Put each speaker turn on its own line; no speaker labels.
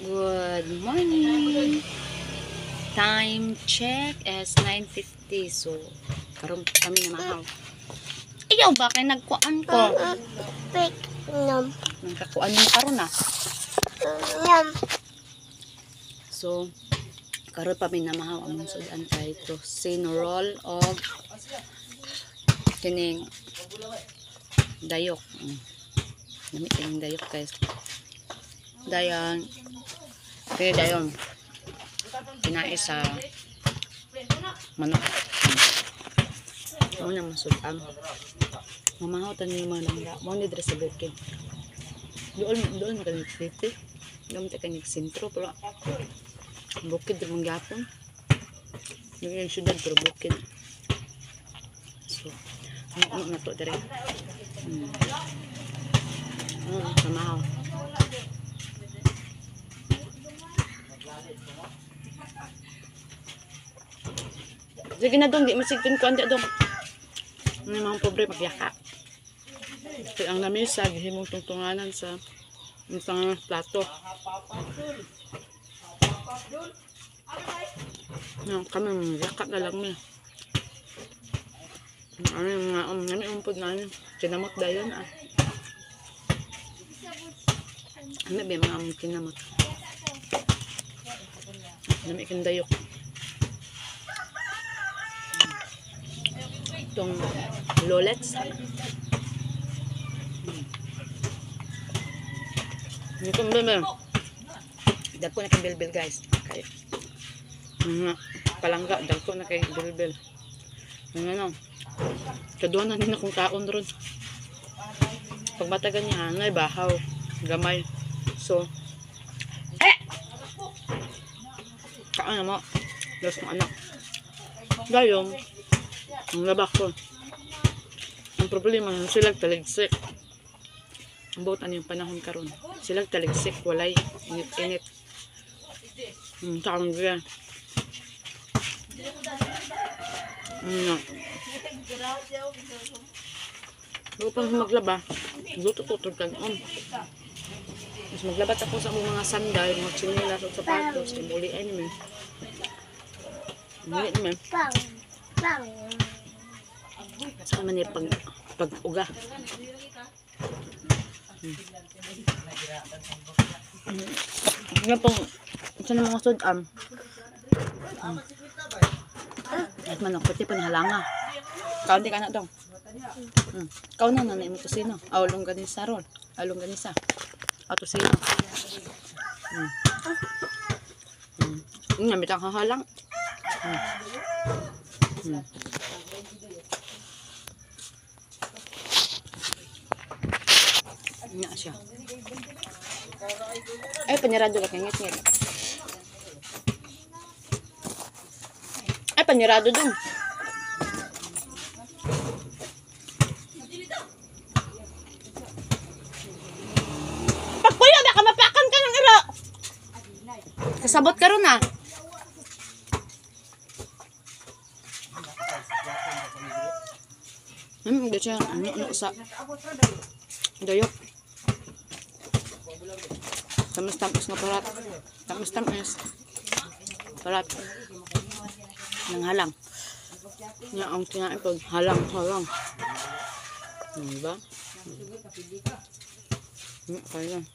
Good morning. Time check is 9:50. So, karon kami na mahaw. Ayaw ba kay nagkuan ko? Nagkakuan mo karon na. So, karon pa mi na mahaw among sudan kay to sinorol og kining dayok. Nami kining dayok guys. Dayan. Kaya dayon. Kinain sa manok. Ano na masudan. Mamahaw tanin mga langga. Mo ni dre sa bukid. Doon makanig city. Doon makanig sentro pero bukid din mong gapon. Yung syudad pero bukid. So, ano na to dere. Mamahaw. Sige na dong, di masigpin ko andi dong. May mga pobre magyaka. Kaya ang lamisa, gihimong tungtunganan sa isang plato. Kami magyaka na lang niya. Ano yung mga nami umpod na niya. Kinamot dayon ah. Ano ba yung mga kinamot? Nami kindayok. Itong lolets. Ito mbel. Dagko na kay bilbil guys. Kay palangga dagko na kay bilbil. Ano? Kaduan na nila kung kaon ron. Pagbatagan niya anay bahaw, gamay. So kaon na mo. Dos ng anak. Gayong ang labak ko. Ang problema, silag taligsik. Ang buot ano yung panahon karon. Silag taligsik, walay init-init. Takang gaya. Bago pang maglaba, luto-tutog kang mas maglabat ako sa mga sandal, mga chinelas o sapatos, yung uli ay naman. Uli naman. Saan man yung pag-uga. Nga pong saan mga sudam. At manok, pati pa nihalanga. Kaunti ka na daw. Kau na nanay mo tusino. Awalong ganisa ron. Awalong ganisa. O tusino. Nga, bitang hahalang. Nga siya. Ay, panirado ka ngit-ngit. Ay, panirado dun. Pagkuya, baka mapakan ka ng iro. Kasabot ka ron ah. Hindi siya, ano sa dayok. Tamis-tamis nga parat. Tamis-tamis. Parat. Nang halang. Nga ang kinain pag halang. Diba? Kaya lang.